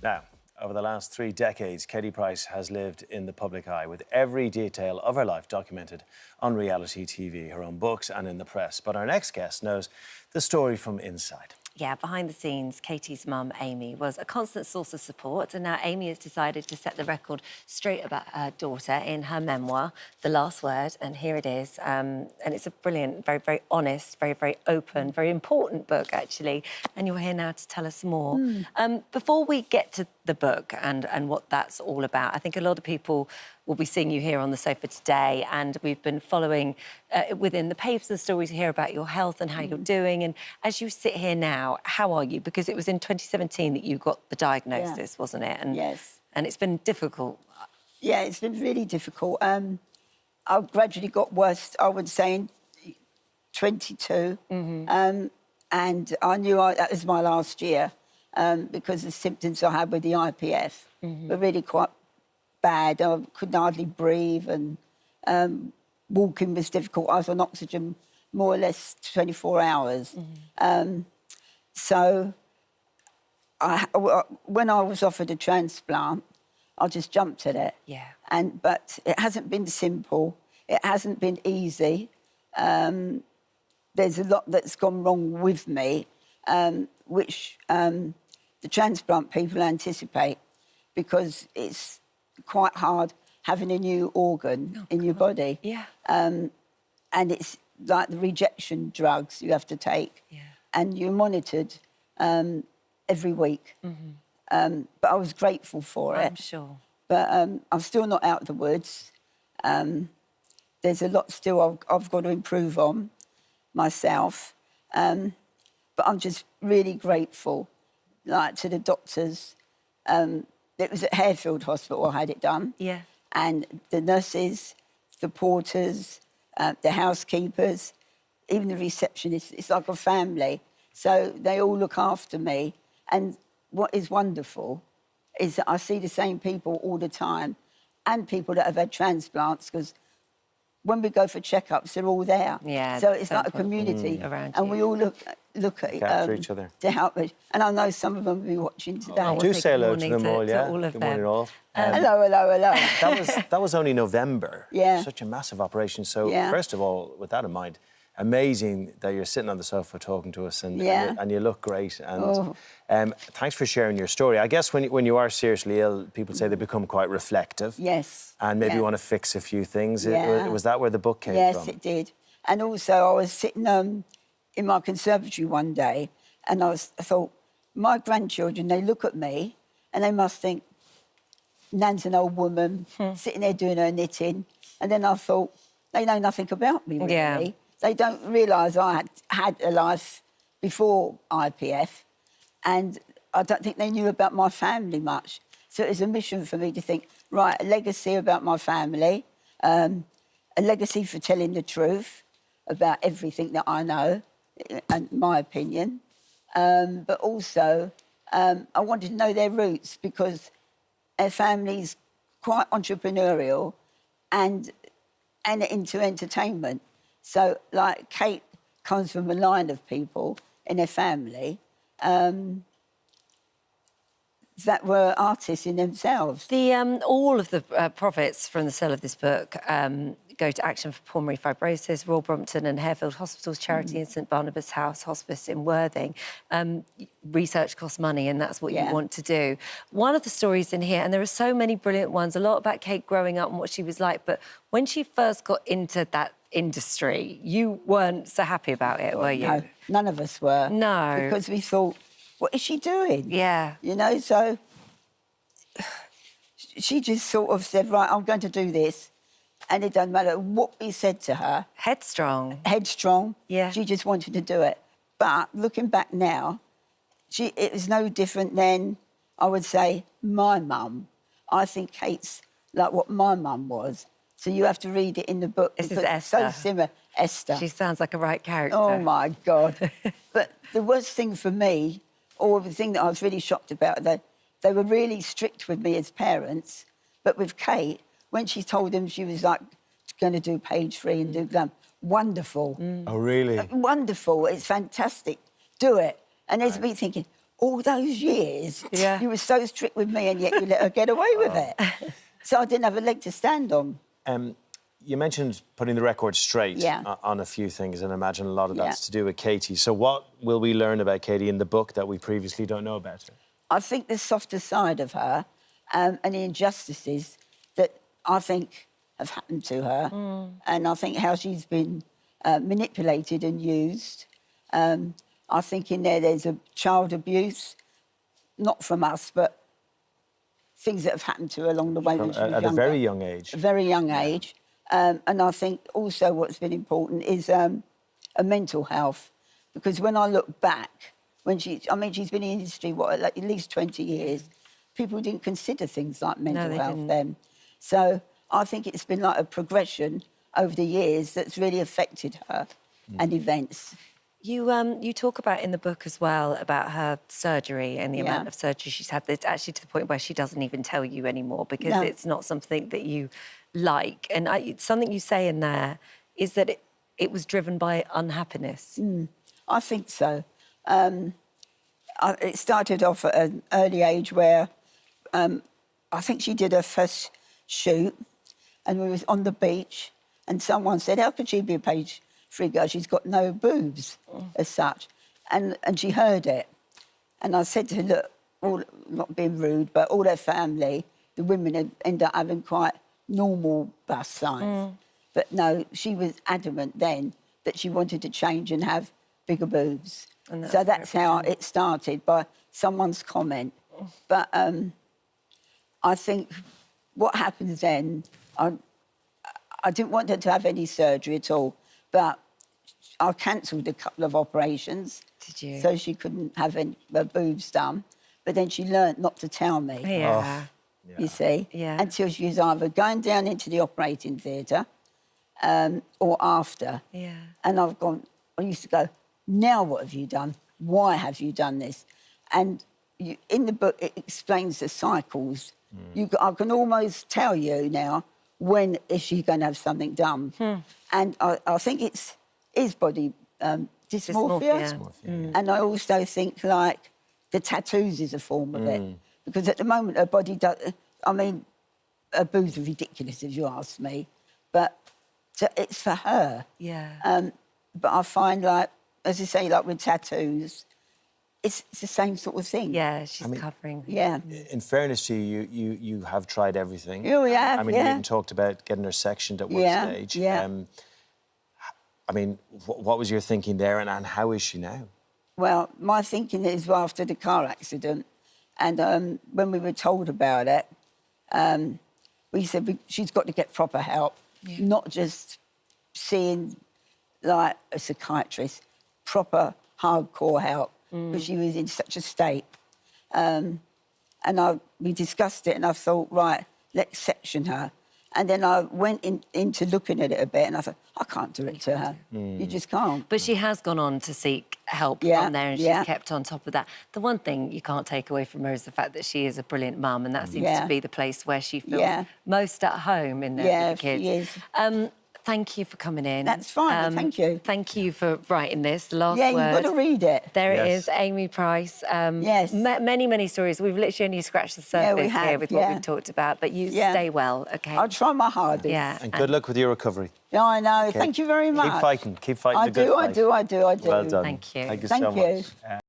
Now, over the last 3 decades, Katie Price has lived in the public eye with every detail of her life documented on reality TV, her own books and in the press. But our next guest knows the story from inside. Yeah, behind the scenes, Katie's mum, Amy, was a constant source of support, and now Amy has decided to set the record straight about her daughter in her memoir, The Last Word, and here it is. And it's a brilliant, very, very honest, very, very open, very important book, actually, and you're here now to tell us more. Before we get to the book and what that's all about, I think a lot of people will be seeing you here on the sofa today, and we've been following within the papers and stories here about your health and how you're doing. And as you sit here now, how are you? Because it was in 2017 that you got the diagnosis, wasn't it? And, yes. And it's been difficult. Yeah, it's been really difficult. I gradually got worse, I would say, in 22. And I knew that was my last year because the symptoms I had with the IPF were really quite bad. I couldn't hardly breathe, and walking was difficult. I was on oxygen more or less 24 hours. So when I was offered a transplant, I just jumped at it. Yeah. But it hasn't been simple. It hasn't been easy. There's a lot that's gone wrong with me, which the transplant people anticipate, because it's quite hard having a new organ in your body. Yeah. And it's like the rejection drugs you have to take. Yeah. And you're monitored every week. But I was grateful for it. I'm sure. But I'm still not out of the woods. There's a lot still I've got to improve on myself. But I'm just really grateful, like, to the doctors. It was at Harefield Hospital I had it done. Yeah. And the nurses, the porters, the housekeepers, even the receptionists, it's like a family. So they all look after me. And what is wonderful is that I see the same people all the time, and people that have had transplants, because when we go for checkups, they're all there. Yeah. So it's like a community. Around and you. we all look at After each other. to help me. And I know some of them will be watching today. Oh, Do say say good hello to morning them all, to yeah? all of Good morning, them. all. Hello. That was only November. Yeah. Such a massive operation. So, Yeah. first of all, with that in mind, amazing that you're sitting on the sofa talking to us, and you look great. And thanks for sharing your story. I guess when you are seriously ill, people say they become quite reflective. Yes. And maybe want to fix a few things. Yeah. Was that where the book came from? Yes, it did. And also, I was sitting in my conservatory one day, and I thought, my grandchildren, they look at me, and they must think, Nan's an old woman, sitting there doing her knitting. And then I thought, they know nothing about me, really. Yeah. They don't realise I had a life before IPF, and I don't think they knew about my family much. So it was a mission for me to think, right, a legacy about my family, a legacy for telling the truth about everything that I know, and my opinion. But also, I wanted to know their roots, because their family's quite entrepreneurial and into entertainment. So, like, Kate comes from a line of people in her family that were artists in themselves. All of the profits from the sale of this book go to Action for Pulmonary Fibrosis, Royal Brompton and Harefield Hospitals Charity, and St Barnabas House Hospice in Worthing. Research costs money, and that's what you want to do. One of the stories in here, and there are so many brilliant ones, a lot about Kate growing up and what she was like, but when she first got into that industry, you weren't so happy about it, were you? No, none of us were. No. Because we thought, what is she doing? Yeah. You know, so she just sort of said, right, I'm going to do this. And it doesn't matter what we said to her. Headstrong. Headstrong. Yeah. She just wanted to do it. But looking back now, it was no different than, I would say, my mum. I think Kate's like what my mum was. So you have to read it in the book. This is because it's so Esther. similar. Esther. She sounds like a right character. Oh, my God. But the worst thing for me, or the thing that I was really shocked about, they were really strict with me as parents. But with Kate, when she told them she was, like, going to do page 3 and do glam, wonderful. Oh, really? Wonderful. It's fantastic. Do it. And there's me thinking, all those years, Yeah. you were so strict with me and yet you let her get away with it. So I didn't have a leg to stand on. You mentioned putting the record straight Yeah. on a few things, and I imagine a lot of that's Yeah. to do with Katie. So what will we learn about Katie in the book that we previously don't know about her? I think the softer side of her and the injustices that I think have happened to her, and I think how she's been manipulated and used. I think in there's a child abuse, not from us, but things that have happened to her along the way when she was At a younger. very young age. A very young age. And I think also what's been important is a mental health. Because when I look back, she's been in the industry, like at least 20 years, people didn't consider things like mental health then. So I think it's been like a progression over the years that's really affected her and events. You talk about in the book as well about her surgery and the Yeah. amount of surgery she's had. It's actually to the point where she doesn't even tell you anymore because No. it's not something that you like. And something you say in there is that it was driven by unhappiness. I think so. It started off at an early age where I think she did her first shoot and we was on the beach and someone said, how could she be a page 3 girl? She's got no boobs as such. And she heard it. And I said to her, look, not being rude, but all her family, the women had ended up having quite normal bust size. But no, she was adamant then that she wanted to change and have bigger boobs. So that's how it started, by someone's comment. But I think what happens then, I didn't want her to have any surgery at all, but I cancelled a couple of operations. Did you? So she couldn't have her boobs done. But then she learnt not to tell me. Yeah. You see? Yeah. Until she was either going down into the operating theatre or after. Yeah. And I used to go, now what have you done? Why have you done this? And in the book, it explains the cycles. I can almost tell you now when is she going to have something done. And I think it's body dysmorphia. And I also think, like, the tattoos is a form of it. Because at the moment, her body does... I mean, her boobs are ridiculous, if you ask me. But it's for her. Yeah. But I find, like, as you say, like with tattoos, it's the same sort of thing. Yeah, she's covering. Yeah. In fairness to you, you have tried everything. Yeah, we have, I mean, you even talked about getting her sectioned at one stage. Yeah. I mean, what was your thinking there, and how is she now? Well, my thinking is after the car accident, and when we were told about it, we said she's got to get proper help, not just seeing, like, a psychiatrist, proper hardcore help, because she was in such a state. And we discussed it, and I thought, right, let's section her. And then I went into looking at it a bit, and I thought, I can't do it to her. You just can't. But she has gone on to seek help Yeah, from there, and she's yeah. kept on top of that. The one thing you can't take away from her is the fact that she is a brilliant mum, and that seems to be the place where she feels most at home in there with the kids. She is. Thank you for coming in. That's fine, thank you. Thank you for writing this, The Last Yeah, Word. you've got to read it. There it Yes. is, Amy Price. Yes. Many, many stories. We've literally only scratched the surface we here have, with what we've talked about, but you stay well, OK? I'll try my hardest. Yeah. And good luck with your recovery. Yeah, I know. Thank you very much. Keep fighting. Keep fighting I the good do, fight. I do. Well done. Thank you. Thank you Thank so you. much.